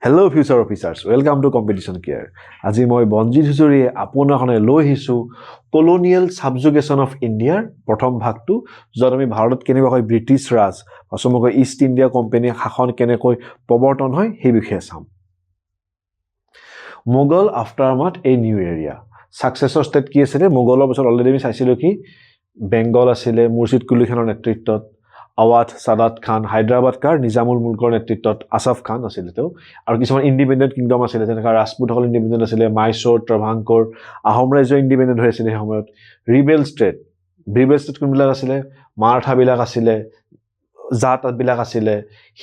Hello future officers, welcome to Competition Care. আজি মই বঞ্জিত হুজুৰীয়ে আপোনাৰ কাৰণে লৈ আহিছোঁ কলোনিয়েল সাবজুগেশ্যন অফ ইণ্ডিয়াৰ প্ৰথম ভাগটো, য'ত আমি ভাৰতত কেনেকৈ ব্ৰিটিছ ৰাজ বা সমগ্ৰ ইষ্ট ইণ্ডিয়া কোম্পানীৰ শাসন কেনেকৈ প্ৰৱৰ্তন হয় সেই বিষয়ে চাম। Mughal aftermath a new area. Successor state কি আছিলে? মোগলৰ পিছত অলৰেডি আমি চাইছিলোঁ কি বেংগল আছিলে মুৰ্ছিদ কুলি খানৰ নেতৃত্বত, আৱাধ সাদাত খান, হায়দৰাবাদ কাৰ নিজামুল মুলকৰ নেতৃত্বত আছফ খান আছিলে তেওঁ, আৰু কিছুমান ইণ্ডিপেণ্ডেণ্ট কিংডম আছিলে, যেনেকৈ ৰাজপুতসকল ইণ্ডিপেণ্ডেণ্ট আছিলে, মাইচুৰ, ট্ৰাভাংকোৰ, আহোম ৰাজ্য ইণ্ডিপেণ্ডেণ্ট হৈ আছিলে সেই সময়ত। ৰিবেল ষ্টেট কোনবিলাক আছিলে? মাৰাঠাবিলাক আছিলে, জাটবিলাক আছিলে,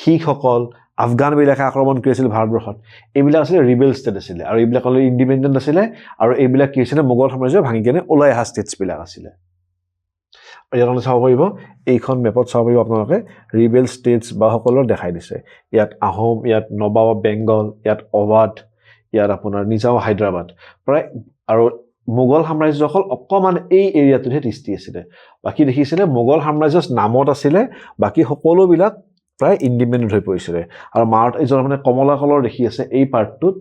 শিখসকল, আফগানবিলাকে আক্ৰমণ কৰিছিল ভাৰতবৰ্ষত, এইবিলাক আছিলে ৰিবেল ষ্টেট আছিলে, আৰু এইবিলাক অলৰেডি ইণ্ডিপেণ্ডেণ্ট আছিলে, আৰু এইবিলাক কি হৈছিলে মোগল সাম্ৰাজ্য ভাঙি কেনে ওলাই অহা ষ্টেটছবিলাক আছিলে। ইয়াত চাব পাৰিব, এইখন মেপত চাব পাৰিব আপোনালোকে ৰিবেল ষ্টেটছ বা সকলৰ দেখাই দিছে। ইয়াত আহোম, ইয়াত নবাব বেংগল, ইয়াত অৱাধ, ইয়াত আপোনাৰ নিজাম হায়দৰাবাদ প্ৰায়, আৰু মোগল সাম্ৰাজ্যসকল অকণমান এই এৰিয়াটোতহে দৃষ্টি আছিলে। বাকী দেখিছিলে মোগল সাম্ৰাজ্যৰ নামত আছিলে, বাকী সকলোবিলাক প্ৰায় ইণ্ডিপেণ্ডেণ্ট হৈ পৰিছিলে। আৰু এইজন মানে কমলা কলৰ দেখি আছে এই পাৰ্টটোত,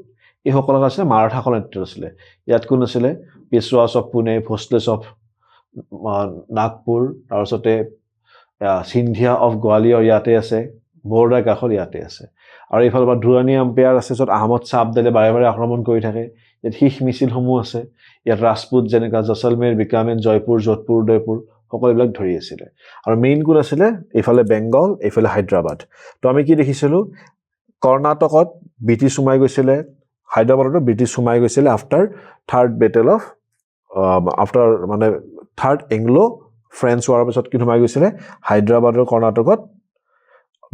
এইসকলক আছিলে মাৰাঠাসকলৰ নেতৃত্ব আছিলে। ইয়াত কোন আছিলে? পেছোৱাছ অফ পুনে, ভোছলেছ অফ নাগপুৰ, তাৰপিছতে সিন্ধিয়া অফ গোৱালিয়ৰ ইয়াতে আছে, বৰোদা কাষৰ ইয়াতে আছে, আৰু এইফালৰ পৰা দুৰাণী এম্পায়াৰ আছে, য'ত আহমদ শ্বাহ আব্দালে বাৰে বাৰে আক্ৰমণ কৰি থাকে। ইয়াত শীষ মিছিলসমূহ আছে, ইয়াত ৰাজপুত যেনেকুৱা জৈচলমেৰ, বিকানেৰ, জয়পুৰ, যোধপুৰ, উদয়পুৰ সকলোবিলাক ধৰি আছিলে। আৰু মেইন কোন আছিলে? এইফালে বেংগল, এইফালে হায়দৰাবাদ। তো আমি কি দেখিছিলোঁ? কৰ্ণাটকত ব্ৰিটিছ সোমাই গৈছিলে, হায়দৰাবাদতো ব্ৰিটিছ সোমাই গৈছিলে আফটাৰ থাৰ্ড এংলো ফ্ৰেঞ্চ হোৱাৰ পিছত কি সোমাই গৈছিলে? হায়দৰাবাদৰ কৰ্ণাটকত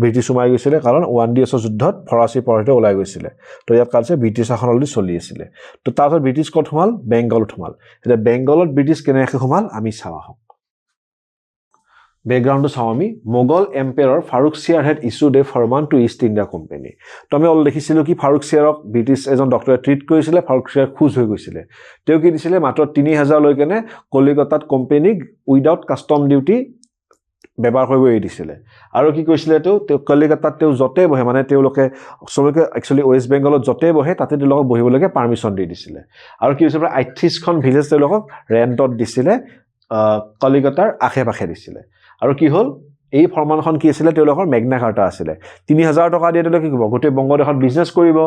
ব্ৰিটিছ সোমাই গৈছিলে, কাৰণ 1 DSৰ যুদ্ধত ফৰাচী পৰাজিত ওলাই গৈছিলে। তো ইয়াত কালছে ব্ৰিটিছ শাসন অলৰেডি চলি আছিলে। তো তাৰপিছত ব্ৰিটিছ ক'ত সোমাল? বেংগলত সোমাল। এতিয়া বেংগলত ব্ৰিটিছ কেনেকৈ সোমাল আমি চাওঁ আহক। বেকগ্ৰাউণ্ডটো চাওঁ আমি। মোগল এম্পায়াৰৰ ফাৰুকছিয়াৰ হেড ইছ্যুড এ ফৰমান টু ইষ্ট ইণ্ডিয়া কোম্পানী। তো আমি অলৰেডি দেখিছিলোঁ কি ফাৰুকছিয়াৰক ব্ৰিটিছ এজন ডক্টৰে ট্ৰিট কৰিছিলে, ফাৰুকছিয়াৰ খোজ হৈ গৈছিলে। তেওঁ কি দিছিলে? মাত্ৰ 3000 লৈ কেনে কলিকতাত কোম্পানীক উইদাউট কাষ্টম ডিউটি ব্যৱহাৰ কৰিব এৰি দিছিলে। আৰু কি কৈছিলে তেওঁ কলিকতাত তেওঁ য'তে বহে, মানে তেওঁলোকে চবকে একচুৱেলি ৱেষ্ট বেংগলত য'তে বহে তাতে তেওঁলোকক বহিবলৈকে পাৰ্মিশ্যন দি দিছিলে। আৰু কি হৈছিলে? 38খন ভিলেজ তেওঁলোকক ৰেণ্টত দিছিলে, কলিকতাৰ আশে পাশে দিছিলে। আৰু কি হ'ল? এই ফৰমানখন কি আছিলে? তেওঁলোকৰ মেগনা কাৰ্টা আছিলে। 3000 টকা দিয়ে তেওঁলোকে কি কৰিব? গোটেই বংগদেশত বিজনেছ কৰিব,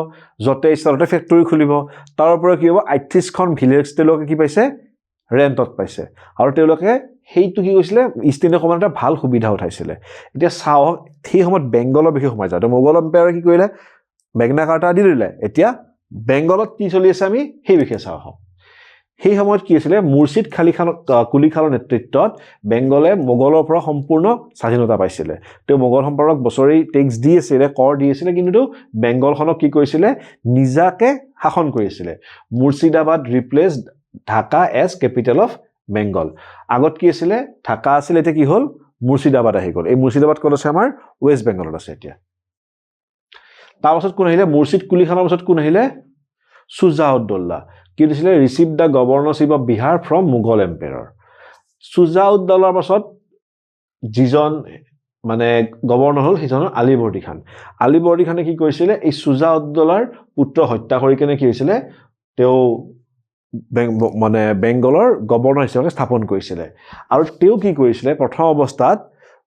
য'তে ইচ্ছা ত'তে ফেক্টৰী খুলিব। তাৰ পৰা কি হ'ব? 38খন ভিলেজ তেওঁলোকে কি পাইছে? ৰেণ্টত পাইছে। আৰু তেওঁলোকে সেইটো কি কৈছিলে? ইষ্ট ইণ্ডিয়া কোম্পানীৰ এটা ভাল সুবিধা উঠাইছিলে। এতিয়া চাওক, সেই সময়ত বেংগলৰ বিষয়ে সোমাই যাওঁ। মোগল এম্পায়াৰে কি কৰিলে? মেগনা কাৰ্টা দি দিলে। এতিয়া বেংগলত কি চলি আছে আমি সেই বিষয়ে চাওঁ আহক। সেই সময়ত কি আছিলে? মুৰ্ছিদ কুলি খানৰ নেতৃত্বত বেংগলে মোগলৰ পৰা সম্পূৰ্ণ স্বাধীনতা পাইছিলে। তেওঁ মোগল সম্পাদক বছৰি টেক্স দি আছিলে, কৰ দি আছিলে, কিন্তু তেওঁ বেংগলখনক কি কৰিছিলে? নিজাকে শাসন কৰিছিলে। Murshidabad replaced Dhaka as capital of Bengal. আগত কি আছিলে? ঢাকা আছিলে, এতিয়া কি হ'ল? মুৰ্ছিদাবাদ আহি গ'ল। এই মুৰ্ছিদাবাদ ক'ত আছে? আমাৰ ৱেষ্ট বেংগলত আছে এতিয়া। তাৰপাছত কোন আহিলে? মুৰ্ছিদ কুলি খানৰ পাছত কোন আহিলে? চুজাউদ্দৌলা। কি দিছিলে? Receive the governorship of Bihar from Mughal empire. চুজাউদ্দৌলাৰ পাছত যিজন মানে গভৰ্ণৰ হ'ল সেইজন আলীবৰ্দী খান। আলীবৰ্দী খানে কি কৰিছিলে? এই চুজাউদ্দৌলাৰ পুত্ৰ হত্যা কৰি কেনে কি হৈছিলে? তেওঁ বেংগলৰ গভৰ্ণৰ হিচাপে স্থাপন কৰিছিলে। আৰু তেওঁ কি কৰিছিলে? প্ৰথম অৱস্থাত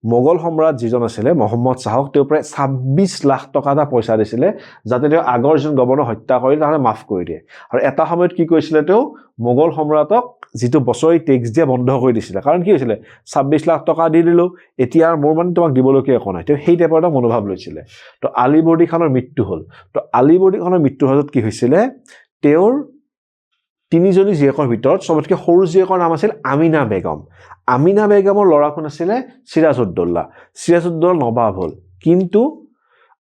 মোগল সম্ৰাট যিজন আছিলে মহম্মদ শ্বাহক তেওঁ প্ৰায় 26 লাখ টকা এটা পইচা দিছিলে, যাতে তেওঁ আগৰ যিজন গভৰ্ণৰ হত্যা কৰিলে তাহলে মাফ কৰি দিয়ে। আৰু এটা সময়ত কি কৰিছিলে? তেওঁ মোগল সম্ৰাটক যিটো বছৰি টেক্স দিয়া বন্ধ কৰি দিছিলে। কাৰণ কি হৈছিলে? 26 লাখ টকা দি দিলোঁ, এতিয়া মোৰ মানে তোমাক দিবলগীয়া একো নাই। তেওঁ সেই টাইপৰ এটা মনোভাৱ লৈছিলে। তো আলীবৰ্দী খানৰ মৃত্যু হ'ল। তো আলীবৰ্দী খানৰ মৃত্যুৰ হাতত কি হৈছিলে? তেওঁৰ 3জনী জীয়েকৰ ভিতৰত চবতকৈ সৰু জীয়েকৰ নাম আছিল আমিনা বেগম। আমিনা বেগমৰ ল'ৰা কোন আছিলে? চিৰাজউদ্দৌলা। চিৰাজউদ্দৌলা নবাব হ'ল। কিন্তু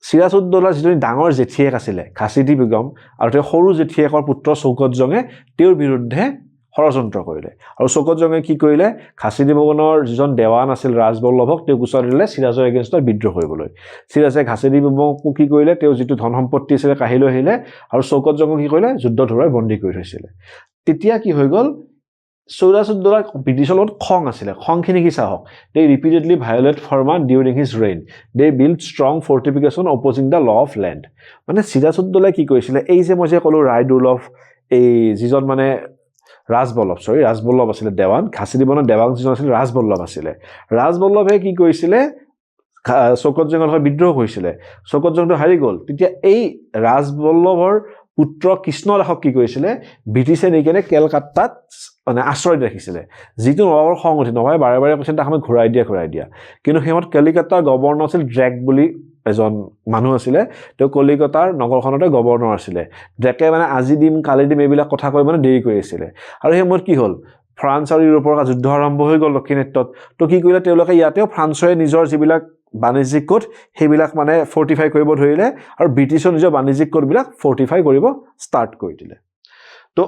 চিৰাজউদ্দৌলাৰ যিজনী ডাঙৰ জেঠীয়েক আছিলে খাচিদি বেগম, আৰু তেওঁৰ সৰু জেঠীয়েকৰ পুত্ৰ চৌকত জঙে তেওঁৰ বিৰুদ্ধে ষড়যন্ত্ৰ কৰিলে। আৰু চৌকত জঙে কি কৰিলে? খাচিদি বেগমৰ যিজন দেৱান আছিল ৰাজবল্লভক তেওঁ গুচাই দিলে চিৰাজৰ এগেইনষ্টত বিদ্ৰোহ কৰিবলৈ। চিৰাজে খাচিদি বেগমকো কি কৰিলে? তেওঁ যিটো ধন সম্পত্তি আছিলে কাঢ়ি লৈ আহিলে, আৰু চৌকত জঙক কি কৰিলে? যুদ্ধ ধৰাই বন্দী কৰি থৈছিলে। তেতিয়া কি হৈ গ'ল? সিৰাজউদ্দৌলাৰ ব্ৰিটিছৰ লগত খং আছিলে খংখিনি কি চাওক দে ৰিপিটেডলি ভায়োলেট ফৰমান during his reign they build strong fortification opposing the law of land মানে সিৰাজউদ্দৌলাই কি কৰিছিলে এই যে মই যে ক'লো ৰায়দুৰ্লভ এই যিজন মানে ৰাজবল্লভ আছিলে দেৱান ঘাচি দিবনৰ দেৱান যিজন আছিলে ৰাজবল্লভে কি কৰিছিলে শৌকত জঙৰ লগত বিদ্ৰোহ কৰিছিলে শৌকত জংটো হাৰি গ'ল তেতিয়া এই ৰাজবল্লভৰ পুত্ৰ কৃষ্ণদাসক কি কৰিছিলে ব্ৰিটিছে নি কেনে কেলকাতাত মানে আশ্ৰয় ৰাখিছিলে যিটো নৱাবৰ খং উঠি নৱাবে বাৰে বাৰে কৈছিল তাক আমি ঘূৰাই দিয়া কিন্তু সেই সময়ত কলিকতাৰ গভৰ্ণৰ আছিল ড্ৰেক বুলি এজন মানুহ আছিলে তেওঁ কলিকতাৰ নগৰখনতে গভৰ্ণৰ আছিলে ড্ৰেকে মানে আজি দিম কালি দিম এইবিলাক কথা কৈ মানে দেৰি কৰি আছিলে আৰু সেই সময়ত কি হ'ল ফ্ৰান্স আৰু ইউৰোপৰ যুদ্ধ আৰম্ভ হৈ গ'ল দক্ষিণাত্যত তো কি কৰিলে তেওঁলোকে ইয়াতেও ফ্ৰান্সৰে নিজৰ যিবিলাক বাণিজ্যিক কোড সেইবিলাক মানে ফৰ্টিফাই কৰিব ধৰিলে আৰু ব্ৰিটিছৰ নিজৰ বাণিজ্যিক কোডবিলাক ফৰ্টিফাই কৰিব ষ্টাৰ্ট কৰি দিলে তো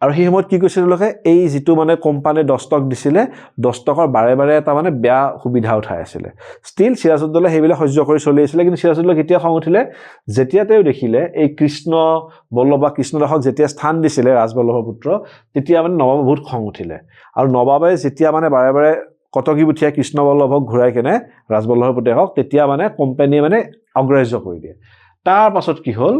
আৰু সেই সময়ত কি কৈছিল তেওঁলোকে এই যিটো মানে কোম্পানীয়ে 10 টক দিছিলে 10 টকৰ বাৰে বাৰে এটা মানে বেয়া সুবিধা উঠাই আছিলে ষ্টিল সিৰাজউদ্দৌলাই সেইবিলাক সহ্য কৰি চলি আছিলে কিন্তু সিৰাজউদ্দৌলা কেতিয়া খং উঠিলে যেতিয়া তেওঁ দেখিলে এই কৃষ্ণদাসক যেতিয়া স্থান দিছিলে ৰাজবল্লভৰ পুত্ৰ তেতিয়া মানে নৱাবৰ বহুত খং উঠিলে আৰু নৱাবে যেতিয়া মানে বাৰে বাৰে কটকী বুঠিয়া কৃষ্ণবল্লভক ঘূৰাই কেনে ৰাজবল্লভৰ পুতেকক তেতিয়া মানে কোম্পানীয়ে মানে অগ্ৰাহ্য কৰি দিয়ে তাৰ পাছত কি হ'ল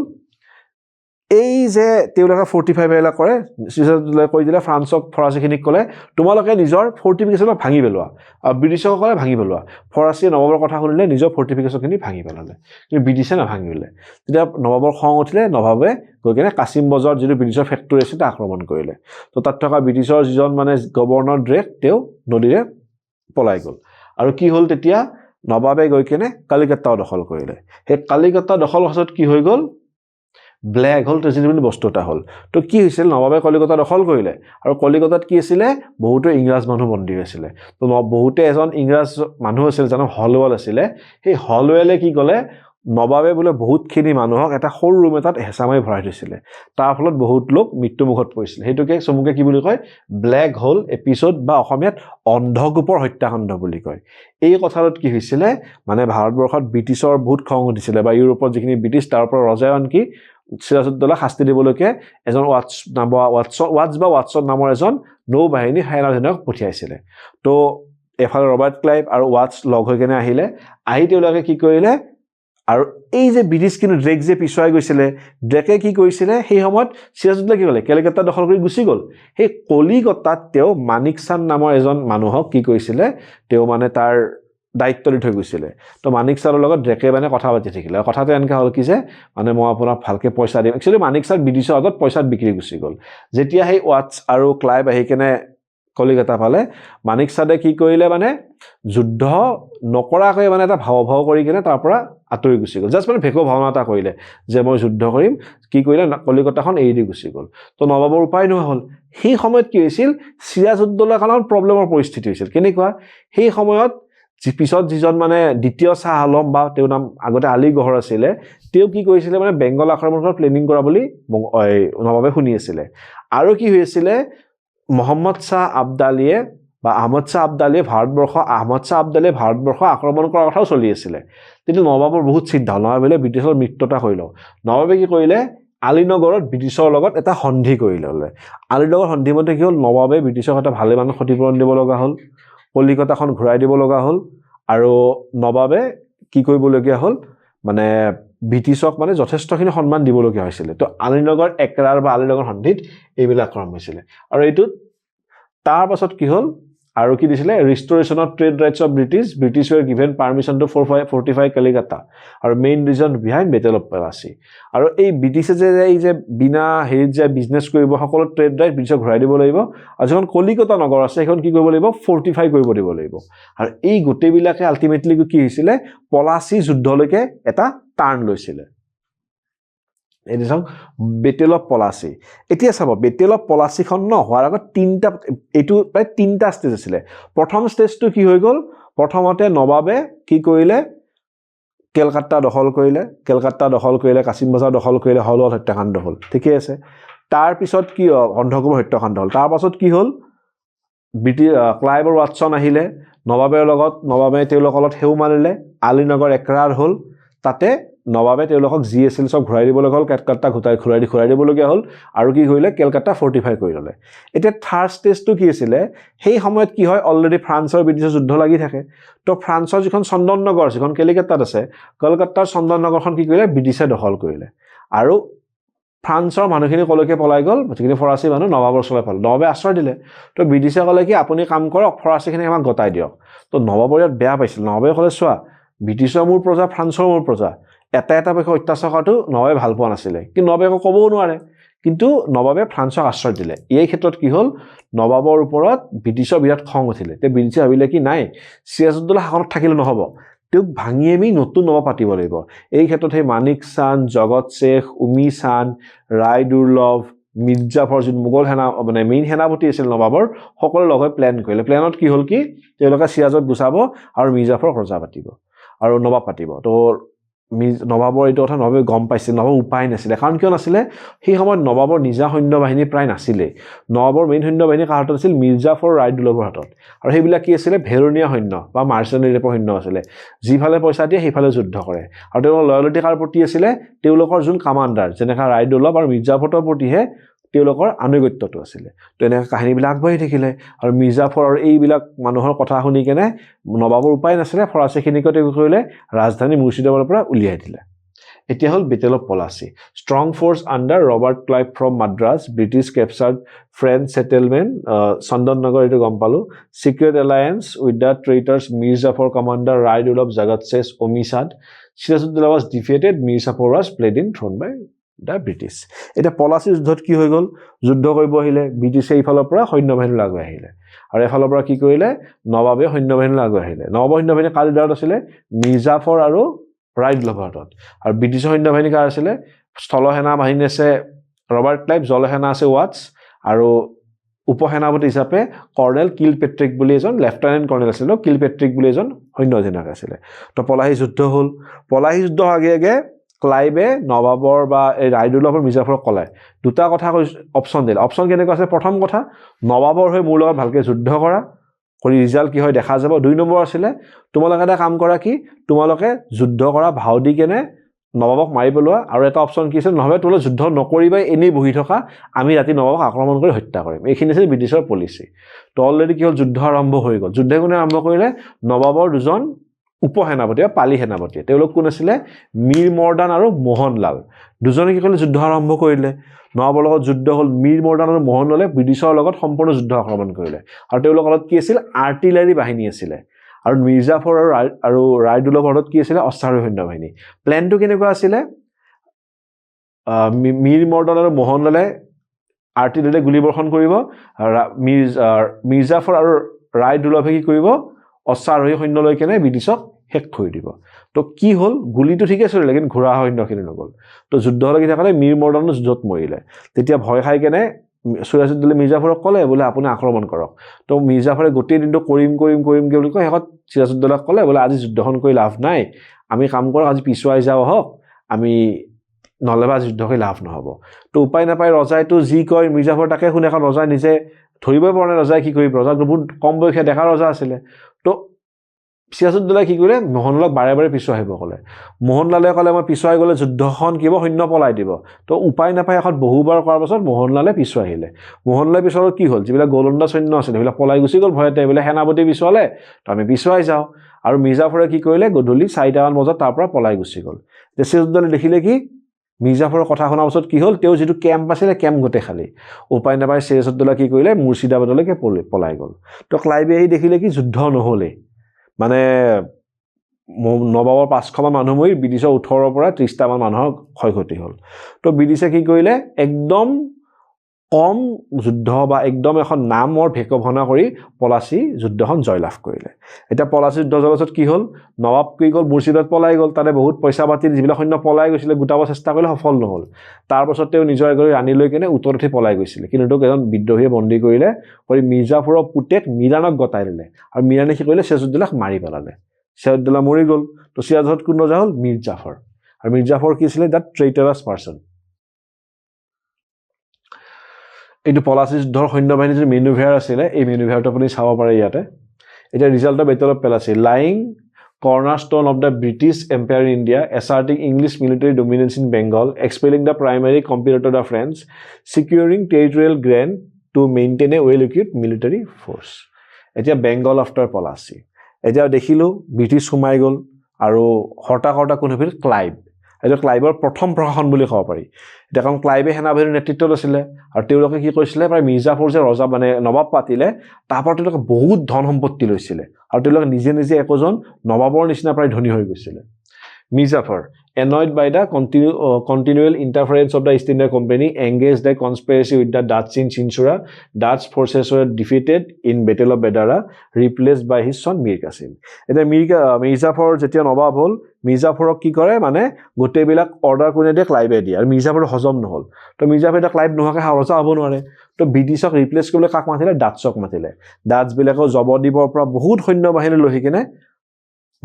এই যে তেওঁলোকে 45 এলা কৰে সিৰাজউদ্দৌলাই কৈ দিলে ফ্ৰান্সক ফৰাচীখিনিক ক'লে তোমালোকে নিজৰ ফৰ্টিফিকেশ্যন ভাঙি পেলোৱা আৰু ব্ৰিটিছসকলে ভাঙি পেলোৱা ফৰাচীয়ে নৱাবৰ কথা শুনিলে নিজৰ ফৰ্টিফিকেশ্যনখিনি ভাঙি পেলালে কিন্তু ব্ৰিটিছে নাভাঙিলে তেতিয়া নৱাবৰ খং উঠিলে নৱাবে গৈ কেনে কাছিম বজাৰ যিটো ব্ৰিটিছৰ ফেক্টৰী আছিল তাক আক্ৰমণ কৰিলে তো তাত থকা ব্ৰিটিছৰ যিজন মানে গভৰ্ণৰ ড্ৰেক তেওঁ নদীৰে পলাই গ'ল আৰু কি হ'ল তেতিয়া নৱাবে গৈ কেনে কলিকতা দখল কৰিলে সেই কলিকতা দখল হাতত কি হৈ গ'ল ব্লেক হোল ট্ৰেজেডি বস্তু এটা হ'ল তো কি হৈছিল নৱাবে কলিকতা দখল কৰিলে আৰু কলিকতাত কি আছিলে বহুতো ইংৰাজ মানুহ বন্দী আছিলে তো বহুতে এজন ইংৰাজ মানুহ আছিল জানো হলৱেল আছিলে সেই হলৱেলে কি ক'লে নৱাবে বোলে বহুতখিনি মানুহক এটা সৰু ৰুম এটাত হেঁচামাৰি ভৰাই থৈছিলে তাৰ ফলত বহুত লোক মৃত্যুমুখত পৰিছিল সেইটোকে চমুকে কি বুলি কয় ব্লেক হোল এপিছড বা অসমীয়াত অন্ধকূপৰ হত্যাকাণ্ড বুলি কয় এই কথাটোত কি হৈছিলে মানে ভাৰতবৰ্ষত ব্ৰিটিছৰ বহুত খং উঠিছিলে বা ইউৰোপত যিখিনি ব্ৰিটিছ তাৰ পৰা ৰজাই আনকি সিৰাজউদ্দৌলাক শাস্তি দিবলৈকে এজন ৱাটছন নামৰ এজন নৌবাহিনী সেনাধীনক পঠিয়াইছিলে তো এফালে ৰবাৰ্ট ক্লাইভ আৰু ৱাটছ লগ হৈ কেনে আহি তেওঁলোকে কি কৰিলে আৰু এই যে ব্ৰিটিছ কিন্তু ড্ৰেক যে পিছুৱাই গৈছিলে ড্ৰেকে কি কৰিছিলে সেই সময়ত সিৰাজউদ্দৌলাই কি ক'লে কলিকতা দখল কৰি গুচি গ'ল সেই কলিকতাত তেওঁ মানিক চান্দ নামৰ এজন মানুহক কি কৰিছিলে তেওঁ মানে তাৰ দায়িত্ব দি থৈ গৈছিলে তো মানিক চাৰৰ লগত ড্ৰেকে মানে কথা পাতি থাকিলে আৰু কথাটো এনেকৈ হ'ল কি যে মানে মই আপোনাক ভালকৈ পইচা দিম একচুৱেলি মানিক চাৰ ব্ৰিটিছৰ হাতত পইচাত বিক্ৰী গুচি গ'ল যেতিয়া সেই ৱাটছ আৰু ক্লাইভ আহি কেনে কলিকতা পালে মানিক চাৰে কি কৰিলে মানে যুদ্ধ নকৰাকৈ মানে এটা ভাও কৰি কেনে তাৰ পৰা আঁতৰি গুচি গ'ল জাষ্ট মানে ভেকো ভাওনা এটা কৰিলে যে মই যুদ্ধ কৰিম কি কৰিলে কলিকতাখন এৰি দি গুচি গ'ল তো নৱাবৰ উপায় নোহোৱা হ'ল সেই সময়ত কি হৈছিল সিৰাজউদ্দৌলাৰ কাৰণে প্ৰব্লেমৰ পৰিস্থিতি হৈছিল কেনেকুৱা সেই সময়ত পিছত যিজন মানে দ্বিতীয় শাহ আলম বা তেওঁৰ নাম আগতে আলী গহৰ আছিলে তেওঁ কি কৰিছিলে মানে বেংগল আক্ৰমণ কৰাৰ প্লেনিং কৰা বুলি নৱাবে শুনি আছিলে আৰু কি হৈ আছিলে মোহাম্মদ শাহ আবদালীয়ে আহমদ শাহ আবদালীয়ে ভাৰতবৰ্ষ আক্ৰমণ কৰাৰ কথাও চলি আছিলে কিন্তু নৱাবৰ বহুত চিন্তা হ'ল নৱাবে ব্ৰিটিছৰ মৃত্যুতা কৰি লওঁ নৱাবে কি কৰিলে আলীনগৰত ব্ৰিটিছৰ লগত এটা সন্ধি কৰি ল'লে আলীনগৰ সন্ধি মতে কি হ'ল নৱাবে ব্ৰিটিছক এটা ভালেমান ক্ষতিপূৰণ দিব লগা হ'ল কলিকতাখন ঘূৰাই দিব লগা হ'ল আৰু নৱাবে কি কৰিবলগীয়া হ'ল মানে ব্ৰিটিছক মানে যথেষ্টখিনি সন্মান দিবলগীয়া হৈছিলে তো আলীনগৰ একৰাৰ বা আলীনগৰ সন্ধিত এইবিলাক কাম হৈছিলে আৰু এইটোত তাৰ পাছত কি হ'ল আৰু কি দিছিলে restoration of trade rights of British were given permission to fortify Calcutta আৰু main reason behind battle of Plassey আৰু এই ব্ৰিটিছে যে এই যে বিনা হেৰিত যে বিজনেছ কৰিব সকলো ট্ৰেড ৰাইট ব্ৰিটিছক ঘূৰাই দিব লাগিব আৰু যিখন কলিকতা নগৰ আছে সেইখন কি কৰিব লাগিব ফৰ্টিফাই কৰিব দিব লাগিব আৰু এই গোটেইবিলাকে আল্টিমেটলি কি হৈছিলে পলাচী যুদ্ধলৈকে এটা টাৰ্ণ লৈছিলে এইটো চাওক বেটেল অফ পলাচী এতিয়া চাব বেটেল অফ পলাচীখন হোৱাৰ আগত এইটো প্ৰায় তিনিটা ষ্টেজ আছিলে প্ৰথম ষ্টেজটো কি হৈ গ'ল প্ৰথমতে নৱাবে কি কৰিলে কেলকাতা দখল কৰিলে কাছিম বজাৰ দখল কৰিলে হলৱাল হত্যাকাণ্ড হ'ল ঠিকেই আছে তাৰপিছত কি অন্ধকূপৰ হত্যাকাণ্ড হ'ল তাৰ পাছত কি হ'ল ক্লাইভ আৰু ৱাটছন আহিলে নৱাবে তেওঁলোকৰ লগত সেউ মাৰিলে আলীনগৰ একৰাৰ হ'ল তাতে নবাবে তেওঁলোকক যি আছিল চব ঘূৰাই দিবলগা হ'ল কেলকাতা ঘূৰাই দিবলগীয়া হ'ল আৰু কি কৰিলে কেলকাতা ফৰ্টিফাই কৰি ল'লে এতিয়া থাৰ্ড ষ্টেজটো কি আছিলে সেই সময়ত কি হয় অলৰেডি ফ্ৰান্স আৰু ব্ৰিটিছৰ যুদ্ধ লাগি থাকে তো ফ্ৰান্সৰ যিখন চন্দননগৰ যিখন কেলিকাতাত আছে কলকাতাৰ চন্দননগৰখন কি কৰিলে ব্ৰিটিছে দখল কৰিলে আৰু ফ্ৰান্সৰ মানুহখিনি কলৈকে পলাই গ'ল যিখিনি ফৰাচী মানুহ নবাবৰ ওচৰলৈ পালে নবাবে আশ্ৰয় দিলে তো ব্ৰিটিছে ক'লে কি আপুনি কাম কৰক ফৰাচীখিনি আমাক গতাই দিয়ক তো নবাবৰ ইয়াত বেয়া পাইছিল নবাবে ক'লে চোৱা ব্ৰিটিছৰ মোৰ প্ৰজা ফ্ৰান্সৰ মোৰ প্ৰজা এটা পক্ষে অত্যাচাৰ কৰাটো নবাবে ভাল পোৱা নাছিলে কিন্তু নবাবে একো ক'বও নোৱাৰে কিন্তু নবাবে ফ্ৰান্সক আশ্ৰয় দিলে এই ক্ষেত্ৰত কি হ'ল নবাবৰ ওপৰত ব্ৰিটিছৰ বিৰাট খং উঠিলে তে ব্ৰিটিছে ভাবিলে কি নাই সিৰাজউদ্দৌলা শাসনত থাকিলে নহ'ব তেওঁক ভাঙি আমি নতুন নবাব পাতিব লাগিব এই ক্ষেত্ৰত সেই মানিক চান্দ জগত শেখ উমি চান্দ ৰায় দুৰ্লভ মিৰ্জাফৰ যিটো মোগল সেনা মানে মেইন সেনাপতি আছিল নবাবৰ সকলো লগ হৈ প্লেন কৰিলে প্লেনত কি হ'ল কি তেওঁলোকে সিৰাজক গুচাব আৰু মিৰ্জাফৰক ৰজা পাতিব আৰু নবাব পাতিব তো নবাবৰ এইটো কথা নবাবে গম পাইছিল নবাবৰ উপায় নাছিলে কাৰণ কিয় নাছিলে সেই সময়ত নবাবৰ নিজা সৈন্যবাহিনী প্ৰায় নাছিলে নবাবৰ মেইন সৈন্যবাহিনী কাৰ হাতত আছিল মিৰ্জাফৰ ৰায় দুৰ্লভৰ হাতত আৰু সেইবিলাক কি আছিলে ভেৰণীয়া সৈন্য বা মাৰ্চেনাৰী টাইপৰ সৈন্য আছিলে যিফালে পইচা দিয়ে সেইফালে যুদ্ধ কৰে আৰু তেওঁলোকৰ লয়্যালিটি কাৰ প্ৰতি আছিলে তেওঁলোকৰ যোন কামাণ্ডাৰ যেনেকা ৰায় দুৰ্লভ আৰু মিৰ্জাফৰৰ প্ৰতিহে তেওঁলোকৰ আনুগত্যটো আছিলে তো এনেকৈ কাহিনীবিলাক আগবাঢ়ি থাকিলে আৰু মিৰ্জাফৰ আৰু এইবিলাক মানুহৰ কথা শুনি কেনে নবাবৰ উপায় নাছিলে ফৰাচীখিনিকো তেওঁ কৰিলে ৰাজধানী মুৰ্ছিদাবাদৰ পৰা উলিয়াই দিলে এতিয়া হ'ল battle of Plassey strong force under Robert Clive from Madras British captured French settlement Chandannagar এইটো গম পালোঁ secret alliance with the traitors Mir Jafar commander Rai Durlabh Jagat Seth Omichund Siraj-ud-Daula was defeated Mir Jafar was placed in throne by the British এতিয়া পলাচী যুদ্ধত কি হৈ গ'ল যুদ্ধ কৰিব আহিলে ব্ৰিটিছে এইফালৰ পৰা সৈন্যবাহিনী আগুৱাই আহিলে আৰু এফালৰ পৰা কি কৰিলে নবাবে সৈন্যবাহিনী আগুৱাই আহিলে নবাবৰ সৈন্যবাহিনী কাৰ লিডাৰত আছিলে মিৰ্জাফৰ আৰু ৰায় দুৰ্লভৰ হাতত আৰু ব্ৰিটিছৰ সৈন্যবাহিনী কাৰ আছিলে স্থলসেনা বাহিনী আছে ৰবাৰ্ট ক্লাইভ জলসেনা আছে ৱাটছ আৰু উপসেনাপতি হিচাপে কৰ্ণেল কিলপেট্ৰিক বুলি এজন লেফটেনেণ্ট কৰ্ণেল আছিল কিলপেট্ৰিক বুলি এজন সৈন্য অধিনায়ক আছিলে তো পলাহী যুদ্ধ হ'ল পলাহী যুদ্ধ আগে ক্লাইভে নবাবৰ বা এই ৰায় দুৰ্লভৰ মিৰ্জাফৰক ক'লে দুটা কথা অপশ্যন দিলে অপশ্যন কেনেকুৱা আছে প্ৰথম কথা নবাবৰ হৈ মোৰ লগত ভালকৈ যুদ্ধ কৰা কৰি ৰিজাল্ট কি হয় দেখা যাব 2 নম্বৰ আছিলে তোমালোকে এটা কাম কৰা কি তোমালোকে যুদ্ধ কৰা ভাও দি কেনে নবাবক মাৰি পেলোৱা আৰু এটা অপশ্যন কি আছিল নহ'লে তোমালোকে যুদ্ধ নকৰিবাই এনেই বহি থকা আমি ৰাতি নবাবক আক্ৰমণ কৰি হত্যা কৰিম এইখিনি আছিল ব্ৰিটিছৰ পলিচি তো অলৰেডি কি হ'ল যুদ্ধ আৰম্ভ হৈ গ'ল যুদ্ধ কোনে আৰম্ভ কৰিলে নবাবৰ দুজন উপসেনাপতি বা পালি সেনাপতি তেওঁলোক কোন আছিলে মীৰ মৰ্দান আৰু মোহনলাল দুজনে কি কৰিলে যুদ্ধ আৰম্ভ কৰিলে নবাবৰ লগত যুদ্ধ হ'ল মীৰ মৰ্দান আৰু মোহনলালে ব্ৰিটিছৰ লগত সম্পূৰ্ণ যুদ্ধ আক্ৰমণ কৰিলে আৰু তেওঁলোকৰ লগত কি আছিল আৰ্টিলাৰী বাহিনী আছিলে আৰু মিৰ্জাফৰ আৰু ৰায় দুৰ্লভৰ হাতত কি আছিলে অশ্বাৰোহী সৈন্যবাহিনী প্লেনটো কেনেকুৱা আছিলে মীৰ মৰ্দান আৰু মোহনলালে আৰ্টিলাৰীৰে গুলীবৰ্ষণ কৰিব মিৰ্জাফৰ আৰু ৰায় দুৰ্লভে কি কৰিব অশ্বাৰোহী সৈন্য লৈ কেনে ব্ৰিটিছক শেষ কৰি দিব তো কি হ'ল গুলিটো ঠিকে চলিলে কিন্তু ঘোঁৰা সৈন্যখিনি নগ'ল তো যুদ্ধ লাগি থাকোঁতে মীৰ মৰ্দানো যুদ্ধত মৰিলে তেতিয়া ভয় খাই কেনে সিৰাজউদ্দৌলাই মিৰ্জাফৰক ক'লে বোলে আপুনি আক্ৰমণ কৰক তো মিৰ্জাফৰে গোটেই দিনটো কৰিম বুলি কয় শেষত সিৰাজউদ্দৌলাক ক'লে বোলে আজি যুদ্ধখন কৰি লাভ নাই আমি কাম কৰক আজি পিছুৱাই যাওঁ আহক আমি নহ'লে বা যুদ্ধ কৰি লাভ নহ'ব তো উপায় নাপায় ৰজাইতো যি কয় মিৰ্জাফৰ তাকে শুনে কাৰণ ৰজাই নিজে ধৰিবই পৰা নাই ৰজাই কি কৰিব ৰজাক বহুত কম বয়সীয়া ডেকা ৰজা আছিলে তো সিৰাজউদ্দৌলাই কি কৰিলে মোহনলালক বাৰে পিছুৱাই আহিব ক'লে মোহনলালে ক'লে মই পিছুৱাই গ'লে যুদ্ধখন কিবা সৈন্য পলাই দিব তো উপায় নাপায় এখন বহুবাৰ কৰাৰ পাছত মোহনলালে পিছুৱাই আহিলে মোহনলালে পিছুৱালত কি হ'ল যিবিলাক গোলন্দা সৈন্য আছিলে সেইবিলাক পলাই গুচি গ'ল ভয়তে এইবিলাক সেনাপতি পিছুৱালে তো আমি পিছুৱাই যাওঁ আৰু মিৰ্জাফৰে কি কৰিলে গধূলি 4টামান বজাত তাৰ পৰা পলাই গুচি গ'ল যে সিৰাজউদ্দৌলাই দেখিলে কি মিৰ্জাফৰৰ কথা শুনাৰ পাছত কি হ'ল তেওঁ যিটো কেম্প আছিলে কেম্প গোটেই খালী উপায় নাপায় সিৰাজউদ্দৌলাই কি কৰিলে মুৰ্ছিদাবাদলৈকে পলাই গ'ল তো ক্লাইভে আহি দেখিলে কি যুদ্ধ নহ'লে মানে নবাবৰ 500মান মানুহ মৰি ব্ৰিটিছৰ 18ৰ পৰা 30টামান মানুহৰ ক্ষয়ক্ষতি হ'ল তো ব্ৰিটিছে কি কৰিলে একদম কম যুদ্ধ বা একদম এখন নামৰ ভেকভনা কৰি পলাচী যুদ্ধখন জয়লাভ কৰিলে এতিয়া পলাচী যুদ্ধ যোৱাৰ পাছত কি হ'ল নবাব কি গ'ল মুৰ্ছিদাবাদ পলাই গ'ল তাতে বহুত পইচা পাতি যিবিলাক সৈন্য পলাই গৈছিলে গোটাব চেষ্টা কৰিলে সফল নহ'ল তাৰপাছত তেওঁ নিজৰ এগৰাকী ৰাণী লৈ কেনে উত্তৰত উঠি পলাই গৈছিলে কিন্তু তেওঁক এজন বিদ্ৰোহীয়ে বন্দী কৰিলে কৰি মিৰ্জাফৰৰ পুতেক মিৰাণক গতাই দিলে আৰু মিৰাণে কি কৰিলে সিৰাজউদ্দৌলাক মাৰি পেলালে সিৰাজউদ্দৌলা মৰি গ'ল তো সিৰাজত কোন ৰজা হ'ল মিৰ্জাফৰ আৰু মিৰ্জাফৰ কি আছিলে দ্য ট্ৰেইটাৰাছ পাৰ্চন এইটো পলাচী যুদ্ধৰ সৈন্যবাহিনীৰ যিটো মেনুভেয়াৰ আছিলে এই মেনুভেয়াৰটো আপুনি চাব পাৰে ইয়াতে এতিয়া result of battle of Plassey lying cornerstone of the British Empire in India, asserting English military dominance in Bengal, expelling the primary competitor the French, securing territorial gain to maintain a well-equipped military force. এতিয়া Bengal after পলাচি এতিয়া দেখিলোঁ British সোমাই গ'ল আৰু হৰ্তা কোন হৈছিল Clive এইটো ক্লাইভৰ প্ৰথম প্ৰশাসন বুলি ক'ব পাৰি এতিয়া কাৰণ ক্লাইভে সেনাবাহিনীৰ নেতৃত্বত আছিলে আৰু তেওঁলোকে কি কৰিছিলে প্ৰায় মিৰ্জাফৰ যে ৰজা মানে নবাব পাতিলে তাৰ পৰা তেওঁলোকে বহুত ধন সম্পত্তি লৈছিলে আৰু তেওঁলোকে নিজে একোজন নবাবৰ নিচিনা প্ৰায় ধনী হৈ গৈছিলে Mir Jafar annoyed by the continual interference of the East India Company, engaged a conspiracy with the Dutch in Chinchura. Dutch forces were defeated in Battle of Bedara, replaced by his son Mir Qasim. Eta Mirzafor jetia nobab hol, Mirzaforok ki kore mane gotebilak order kone de Clive dia. Ar Mirzafor hozom নহল. To Mirzafor eta Clive nohake harosa hobo নোৱাৰে. To Britishok replace কৰিবলৈ কাক মাতিলে Dutchok মাতিলে. Dutch বিলাকৰ জবদিবৰ পৰা বহুত সৈন্য বাহিনী লৈ কিনে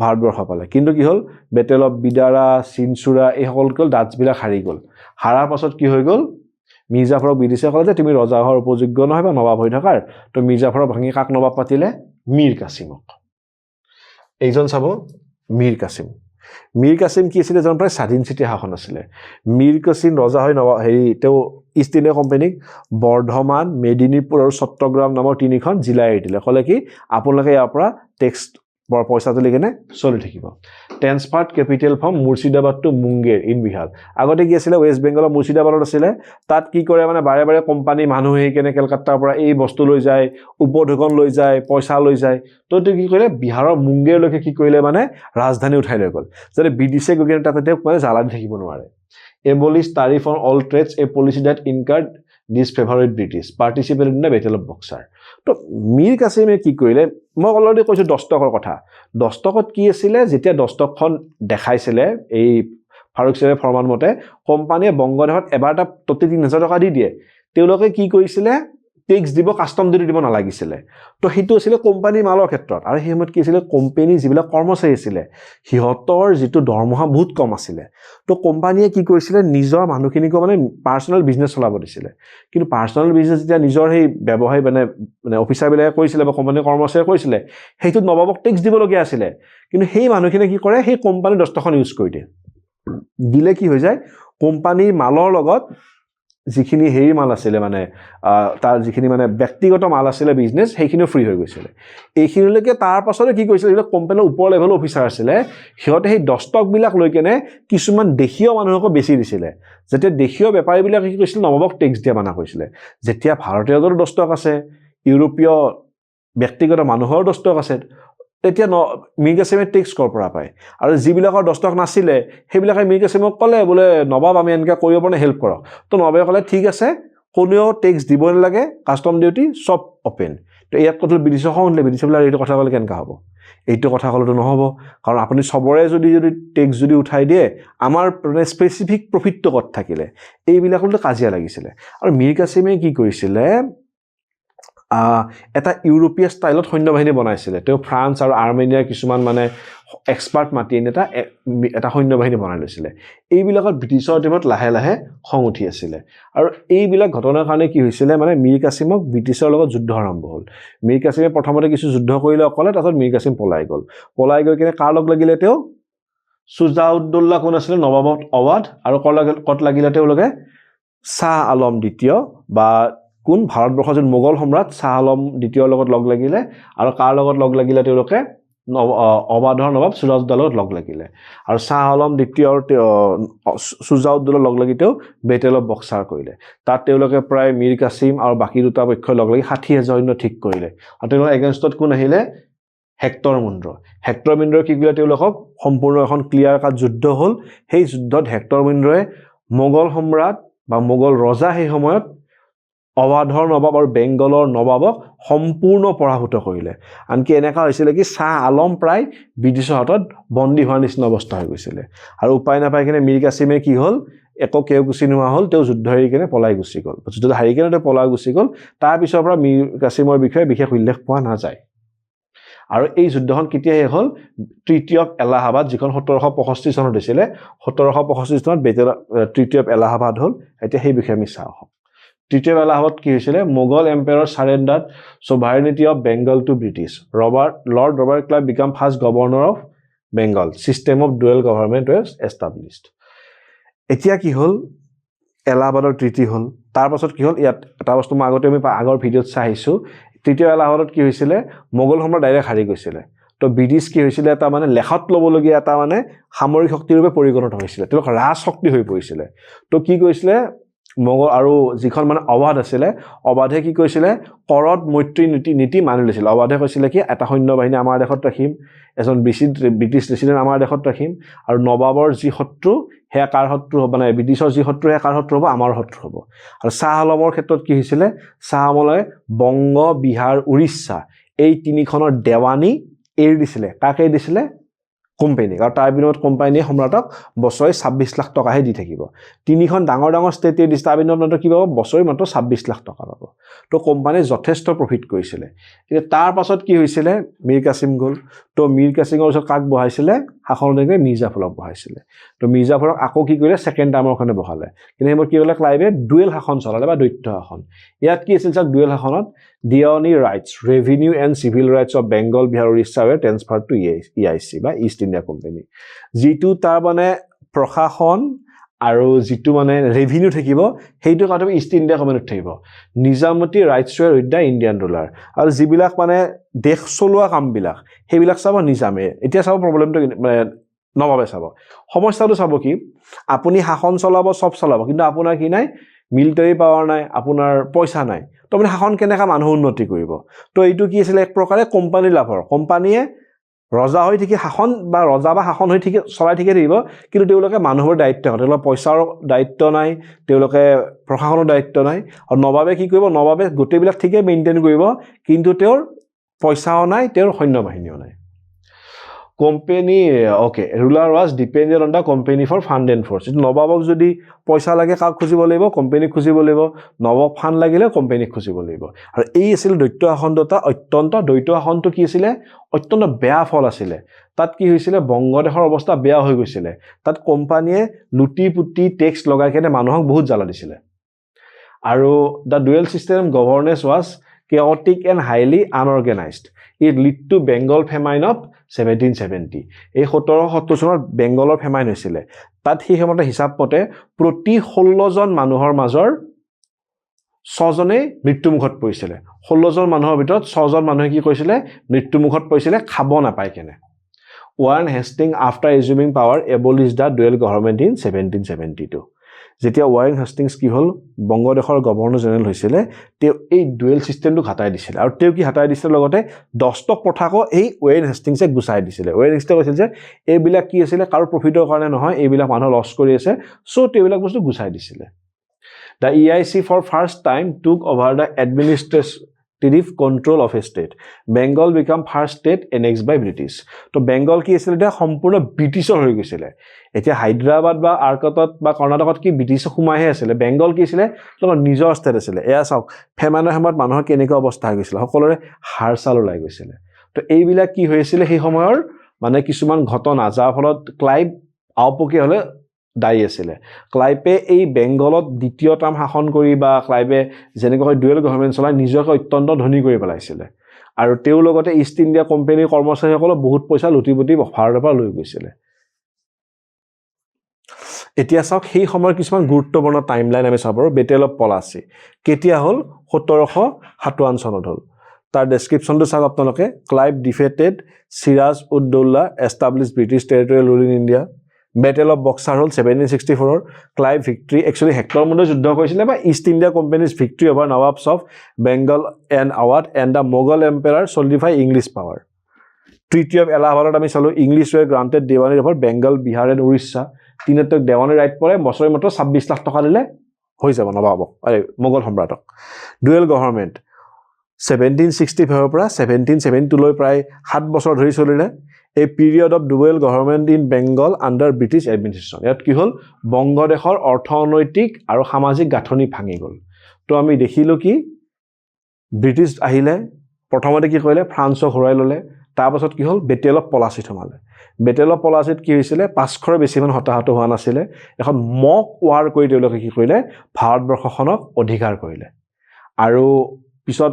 ভাৰতবৰ্ষ পালে কিন্তু কি হল বেটেল অফ বিদাৰা চিনচুৰা এই সকল ডাচবিলাক হাৰি গল হাৰাৰ পাছত কি হৈ গল মিৰ্জাফৰক বিদিছে কলে যে তুমি ৰজা হোৱাৰ উপযোগ্য নহয় বা নবাব হৈ থাকাৰ তো মিৰ্জাফৰক ভাঙি কাক নবাব পাতিলে মীৰ কাছিমক এইজন চাব মীৰ কাছিম কি আছিল এজন প্ৰায় স্বাধীন চিতিয়া শাসন আছিলে মীৰ কাছিম ৰজা হৈ নবাব হেৰি তেওঁ ইষ্ট ইণ্ডিয়া কোম্পানীক বৰ্ধমান মেদিনীপুৰ আৰু চট্টগ্ৰাম নামৰ তিনিখন জিলা এৰি দিলে কলে কি আপোনালোকে ইয়াৰ পৰা টেক্স বৰ পইচা তুলি কেনে চলি থাকিব transferred capital from Murshidabad to Munger in Bihar আগতে কি আছিল ৱেষ্ট বেংগলৰ মুৰ্ছিদাবাদত আছিল তাত কি কৰে মানে বাৰে কোম্পানী মানুহ হৈ কেনে কলকাতাৰ পৰা এই বস্তু লৈ যায় উপঢৌকন লৈ যায় পইচা লৈ যায় তো কি কৰিলে বিহাৰৰ মুংগেৰলৈকে কি কৰিলে মানে ৰাজধানী উঠাই লৈ গ'ল যাতে বিদেশে গৈ কেনে তাতে মানে জ্বালা দি থাকিব নোৱাৰে এবলিশ tariff on all trades a policy that incurred disfavored British participated in the Battle of Buxar তো মীৰ কাছিমে কি কৰিলে মই অলৰেডি কৈছো দস্তকৰ কথা দস্তকত কি আছিল যেতিয়া দস্তকখন দেখাইছিলে এই ফাৰুক সিংৰ ফৰমান মতে কোম্পানীয়ে বংগদেশত এবাৰটা প্ৰতি 3000 টকা দি দিয়ে তেওঁলোকে কি কৰিছিলে টেক্স দিব কাস্টম ডিউটি দিব নালাগিছিলে তো হিটো আছিল কোম্পানী মালৰ ক্ষেত্ৰত আৰু সেই সময়ত কি আছিল কোম্পানী যিবিলাক কৰ্মচাৰী আছিল হিহতৰ যেটো দৰমহা বহুত কম আছিল তো কোম্পানীয়ে কি কৰিছিল নিজৰ মানুহখিনিক মানে পাৰ্সোনাল বিজনেস চলাব দিছিল কিন্তু পাৰ্সোনাল বিজনেস যেতিয়া নিজৰ সেই ব্যৱসায় মানে অফিচাৰ বিলাকে কৰিছিল বা কোম্পানী কৰ্মচাৰীয়ে কৰিছিল সেইটো নবাবক টেক্স দিব লগিয়া আছিল কিন্তু সেই মানুহখিনিয়ে কি কৰে সেই কোম্পানী দস্তখন ইউজ কৰি দিয়ে দিলে কি হৈ যায় কোম্পানীৰ মালৰ লগত যিখিনি হেৰি মাল আছিল মানে তাৰ যিখিনি মানে ব্যক্তিগত মাল আছিল বিজনেস সেইখিনি ফ্ৰী হৈ গৈছিল এইখিনিলৈকে তাৰ পাছতে কি কৰিছিল যে কোম্পানীৰ ওপৰ লেভেল অফিচাৰ আছিল সিহঁতে সেই দস্তক বিলাক লৈ কেনে কিছুমান দেশীয় মানুহক বেছি দিছিল যেতিয়া দেশীয় বেপাৰী বিলাক কি কৰিছিল নবাবক টেক্স দিয়া মানা কৰিছিল যেতিয়া ভাৰতীয়ৰ দস্তক আছে ইউৰোপীয় ব্যক্তিগত মানুহৰ দস্তক আছে তেতিয়া মীৰ কাছিমে টেক্স কৰ পৰা পায় আৰু যিবিলাকৰ দস্তক নাছিলে সেইবিলাকে মীৰ কাছিমক ক'লে বোলে নবাব আমি এনেকা কৰিব পৰা হেল্প কৰক তো নবাবে ক'লে ঠিক আছে কোনেও টেক্স দিব নালাগে কাস্টম ডিউটি সব ওপেন তো ইয়াত কথা বিদেশৰ সংলে বিদেশবিলাক এইটো কথা ক'লে কেনেকা হ'ব এইটো কথা ক'লেতো নহ'ব কাৰণ আপুনি সবৰে যদি টেক্স যদি উঠাই দিয়ে আমাৰ স্পেসিফিক প্ৰফিটটো কত থাকিলে এইবিলাকতো কাজিয়া লাগিছিল আৰু মীৰ কাছিমে কি কৰিছিলে এটা ইউৰোপীয় ষ্টাইলত সৈন্যবাহিনী বনাইছিল তেওঁ ফ্ৰান্স আৰু আৰ্মেনিয়াৰ কিছুমান মানে এক্সপাৰ্ট মাতি এটা সৈন্যবাহিনী বনাই লৈছিল এইবিলাকত ব্ৰিটিছৰ টিমত লাহে খং উঠি আছিল আৰু এইবিলাক ঘটনাৰ কাৰণে কি হৈছিল মানে মীৰ কাছিমক ব্ৰিটিছৰ লগত যুদ্ধ আৰম্ভ হ'ল মীৰ কাছিমে প্ৰথমতে কিছু যুদ্ধ কৰিলে অকলে তাৰপিছত মীৰ কাছিম পলাই গৈ কিনে কাৰ লগ লাগিলে তেওঁ সুজাউদ্দৌলা কোন আছিল নবাব আৱাদ আৰু কত লাগিলে তেওঁলোকে শাহ আলম দ্বিতীয় বা কোন ভাৰতবৰ্ষৰ যে মোগল সম্ৰাট শাহ আলম দ্বিতীয়ৰ লগত লগ লাগিলে আৰু কাৰ লগত লগ লাগিলে তেওঁলোকে অবাধৰ নবাব সুজাউদ্দৌলাৰ লগত লগ লাগিলে আৰু শাহ আলম দ্বিতীয়ৰ সুজাউদ্দৌলাৰ লগ লাগি তেওঁ বেটেল অফ বক্সাৰ কৰিলে তাত তেওঁলোকে প্ৰায় মীৰ কাছিম আৰু বাকি দুটা পক্ষই লগ লাগি 60,000 সৈন্য ঠিক কৰিলে আৰু তেওঁলোকৰ এগেইনষ্টত কোন আহিলে হেক্টৰ মুণ্ড্ৰ কি কৰিলে তেওঁলোকক সম্পূৰ্ণ এখন ক্লিয়াৰ কাট যুদ্ধ হ'ল সেই যুদ্ধত হেক্টৰ মুণ্ড্ৰয়ে মোগল সম্ৰাট বা মোগল ৰজা সেই সময়ত অবাধৰ নবাব আৰু বেংগলৰ নবাবক সম্পূৰ্ণ পৰাভূত কৰিলে আনকি এনেকা হৈছিল কি শাহ আলম প্ৰায় ব্ৰিটিছৰ হাতত বন্দী হোৱাৰ নিচিনা অৱস্থা হৈ গৈছিল আৰু উপায় নাপাই কিনে মীৰ কাছিমে কি হ'ল একো কেওকুচি নোহোৱা হ'ল তেওঁ যুদ্ধ হাৰি কিনে পলাই গুচি গ'ল যুদ্ধ হাৰি কিনে তেওঁ পলাই গুচি গ'ল তাৰ পিছৰ পৰা মীৰ কাছিমৰ বিষয়ে বিশেষ উল্লেখ পোৱা নাযায় আৰু এই যুদ্ধখন কেতিয়া শেষ হ'ল ট্ৰিটি অফ এলাহাবাদ যিখন 1765 চনত হৈছিল 1765 চনত ট্ৰিটি অফ এলাহাবাদ হ'ল এতিয়া সেই বিষয়ে আমি চাওঁ ট্ৰিটি অফ এলাহাবাদ কি হৈছিল Mughal empire surrendered sovereignty of Bengal to British lord Robert Clive became first governor of Bengal system of dual government was established এতিয়া কি হ'ল এলাহাবাদৰ ট্ৰিটি হ'ল তাৰ পাছত কি হ'ল ইয়াত এটা বস্তু মই আগতে আমি আগৰ ভিডিঅ'ত চাই আহিছোঁ তৃতীয় এলাহাবাদত কি হৈছিলে মোগল সম্ৰাট ডাইৰেক্ট হাৰি গৈছিলে তো ব্ৰিটিছ কি হৈছিলে এটা মানে লেখত ল'বলগীয়া এটা মানে সামৰিক শক্তিৰ ৰূপে পৰিগণিত হৈছিলে তেওঁলোক ৰাজশক্তি হৈ পৰিছিলে তো কি কৈছিলে মোগল আৰু যিখন মানে অবাধ আছিলে অবাধে কি কৈছিলে কৰদ মৈত্ৰী নীতি মানি লৈছিলে অবাধে কৈছিলে কি এটা সৈন্য বাহিনী আমাৰ দেশত ৰাখিম এজন ব্ৰিটিছ ৰেচিডেণ্ট আমাৰ দেশত ৰাখিম আৰু নবাবৰ যি শত্ৰু সেয়া কাৰ শত্ৰু হ'ব মানে ব্ৰিটিছৰ যি শত্ৰু সেয়া কাৰ শত্ৰু হ'ব আমাৰ শত্ৰু হ'ব আৰু চাহ আলমৰ ক্ষেত্ৰত কি হৈছিলে চাহ আলমে বংগ বিহাৰ উৰিষ্যা এই তিনিখনৰ দেৱানী এৰি দিছিলে কাক এৰি দিছিলে কোম্পানীক আৰু তাৰ বিনিময়ত কোম্পানীয়ে সম্ৰাটক বছৰি 26 লাখ টকাহে দি থাকিব তিনিখন ডাঙৰ স্টেট এৰি দিছে তাৰ বিনিময়ত কি পাব বছৰি মাত্ৰ 26 লাখ টকা পাব তো কোম্পানীয়ে যথেষ্ট প্ৰফিট কৰিছিলে এতিয়া তাৰ পাছত কি হৈছিলে মীৰ কাছিম গ'ল তো মীৰ কাছিমৰ ওচৰত কাক বহাইছিলে শাসনলৈ মিৰ্জাফৰক বহাইছিলে তো মিৰ্জাফৰক আকৌ কি কৰিলে ছেকেণ্ড টাৰ্মৰ কাৰণে বহালে কিন্তু সেইবোৰ কি হ'লে ক্লাইভে ডুৱেল শাসন চলালে বা দ্বৈত শাসন ইয়াত কি আছিল চাওক ডুৱেল শাসনত diwani rights revenue and civil rights of Bengal Bihar Orissa were transfer to EIC বা ইষ্ট ইণ্ডিয়া কোম্পানী যিটো তাৰ মানে প্ৰশাসন আৰু যিটো মানে ৰেভিনিউ থাকিব সেইটো কাৰণে ইষ্ট ইণ্ডিয়া কোম্পানীত থাকিব nizamati rights were with the Indian ruler আৰু যিবিলাক মানে দেশ চলোৱা কামবিলাক সেইবিলাক চাব নিজামে এতিয়া চাব প্ৰব্লেমটো মানে নবাবে চাব সমস্যাটো চাব কি আপুনি শাসন চলাব সব চলাব কিন্তু আপোনাৰ কি নাই মিলিটাৰী পাৱাৰ নাই আপোনাৰ পইচা নাই তো আপুনি শাসন কেনেকৈ মানুহ উন্নতি কৰিব তো এইটো কি আছিল এক প্ৰকাৰে কোম্পানীৰ লাভৰ কোম্পানীয়ে ৰজা হৈ থাকি শাসন বা ৰজা বা শাসন হৈ থাকি চলাই থাকি থাকিব কিন্তু তেওঁলোকে মানুহৰ দায়িত্ব হয় তেওঁলোকৰ পইচাৰ দায়িত্ব নাই তেওঁলোকে প্ৰশাসনৰ দায়িত্ব নাই আৰু নবাবে কি কৰিব নবাবে গোটেইবিলাক ঠিকে মেইনটেইন কৰিব কিন্তু তেওঁৰ পইচাও নাই তেওঁৰ সৈন্য বাহিনীও নাই company okay ruler was depended on the company for fund and force নবাবক যদি পইচা লাগে কাক খুজিব লাগিব কোম্পানীক খুজিব লাগিব নবাব ফাণ্ড লাগিলে কোম্পানীক খুজিব লাগিব আৰু এই আছিল দ্বৈত শাসনটো এটা অত্যন্ত দ্বৈত শাসনটো কি আছিলে অত্যন্ত বেয়া ফল আছিলে তাত কি হৈছিলে বংগদেশৰ অৱস্থা বেয়া হৈ গৈছিলে তাত কোম্পানীয়ে লুটি পুটি টেক্স লগাই কেনে মানুহক বহুত জ্বালা দিছিলে আৰু the dual system governance was chaotic and highly unorganized. It led to Bengal famine of 1770. এই 1770 চনত বেংগলৰ ফেমাইন হৈছিল তাত সেই সময়তে হিচাপ মতে প্ৰতি 16 জন মানুহৰ মাজৰ 6 জনে মৃত্যুমুখত পৰিছিল 16 জন মানুহৰ ভিতৰত 6 জন মানুহে কি কৰিছিল মৃত্যুমুখত পৰিছিল খাব নাপায় কেনে Warren Hastings after assuming power abolished the dual government in 1772 যেতিয়া ওয়ারেন হেষ্টিংছ কি হল বংগদেশৰ গভৰ্ণৰ জেনেৰেল হৈছিল তেওঁ এই ডুৱেল সিস্টেমটো ঘটাই দিছিল আৰু তেওঁ কি ঘটাই দিছিল লগতে 10 টক পঠাকো এই ওয়ারেন হেষ্টিংছে গুছাই দিছিল ওয়ারেন হেষ্টিংছে কৈছিল যে এইবিলাক কি আছিল কাৰো প্ৰফিটৰ কাৰণে নহয় এইবিলাক মানুহ লছ কৰি আছে সো তেওঁবিলাক বস্তু গুছাই দিছিল The EIC for first time took over the administrative control of a state. Bengal became first state annexed by British. তো বেংগল কি আছিল এটা সম্পূৰ্ণ ব্ৰিটিছৰ হৈ গৈছিল এতিয়া হায়দৰাবাদ বা আৰকটত বা কৰ্ণাটকত কি ব্ৰিটিছ সোমাইহে আছিল বেংগল কি আছিল তোমাৰ নিজৰ ষ্টেট আছিল এয়া চাওক ফেমাইনৰ সময়ত মানুহৰ কেনেকুৱা অৱস্থা হৈ গৈছিল সকলোৰে হাৰচাল ওলাই গৈছিল তো এইবিলাক কি হৈছিল সেই সময়ৰ মানে কিছুমান ঘটনা যাৰ ফলত ক্লাইভ আওপকি হলে দায়ী আছিল ক্লাইভে এই বেংগলত দ্বিতীয় টাৰ্ম শাসন কৰি বা ক্লাইভে যেনেকৈ ডুৱেল গভৰ্ণমেণ্ট চলাই নিজকে অত্যন্ত ধনী কৰি পেলাইছিল আৰু তেওঁ লগতে ইষ্ট ইণ্ডিয়া কোম্পানীৰ কৰ্মচাৰীসকলক বহুত পইচা লুটিপুটি ভাৰতৰ পৰা লৈ গৈছিল এতিয়া চাওক সেই সময়ৰ কিছুমান গুৰুত্বপূৰ্ণ টাইমলাইন আমি চাব বেটেল অফ পলাচী কেতিয়া হল 1757 চনত হল তাৰ ডেসক্ৰিপচনটো চাওক আপোনালোকে Clive defeated Siraj ud Daula establish British territorial rule in India Battle of Boxer hol 1764 Clive victory actually Hector Munde যুদ্ধ কৰিছিল বা East India Company's victory over Nawabs of Bengal and Awadh and the Mughal Emperor solidify English power Treaty of Allahabad আমি চালো English were granted Diwani over Bengal Bihar and Orissa তিনটক দেৱানী right পৰে বছৰে মাত্ৰ 26 লাখ টকা দিলে হৈ যাব নবাব আৰে মোগল সম্ৰাটক ডুৱেল গভৰ্ণমেণ্ট 1765 পৰা 1772 লৈ প্ৰায় 7 বছৰ ধৰি চলিলে A period of dual government in Bengal under British administration. ইয়াত কি হল বংগদেশৰ অৰ্থনৈতিক আৰু সামাজিক গাঁথনি ভাঙি গল তো আমি দেখিলো কি ব্ৰিটিছ আহিলে প্ৰথমতে কি কৰিলে ফ্ৰান্সক হৰাই ললে তাৰ পাছত কি হল বেটেল অফ পলাচী থমালে বেটেল অফ পলাচীত কি হৈছিল 500ৰ বেছি মান হতাহত হোৱা নাছিল এখন মক ওয়াৰ কৰি তেওঁলোকে কি কৰিলে ভাৰতবৰ্ষখনক অধিকাৰ কৰিলে আৰু পিছত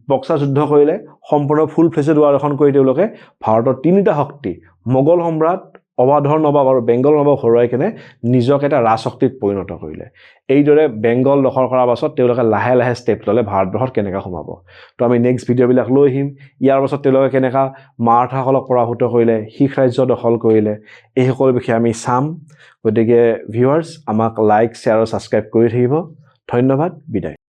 বক্সা যুদ্ধ কৰিলে সম্পূৰ্ণ ফুল ফ্লেজেড ৱাৰ এখন কৰি তেওঁলোকে ভাৰতৰ তিনিটা শক্তি মোগল সম্ৰাট অৱাধৰ নবাব আৰু বেংগল নবাব হৰুৱাই কেনে নিজক এটা ৰাজশক্তিত পৰিণত কৰিলে এইদৰে বেংগল দখল কৰাৰ পাছত তেওঁলোকে লাহে লাহে ষ্টেপ ল'লে ভাৰতবৰ্ষত কেনেকৈ সোমাব তো আমি নেক্সট ভিডিঅ'বিলাক লৈ আহিম ইয়াৰ পাছত তেওঁলোকে কেনেকৈ মাৰাঠাসকলক পৰাভূত কৰিলে শিখ ৰাজ্য দখল কৰিলে এই সকলো বিষয়ে আমি চাম গতিকে ভিউৱাৰ্ছ আমাক লাইক শ্বেয়াৰ আৰু ছাবস্ক্ৰাইব কৰি থাকিব ধন্যবাদ বিদায়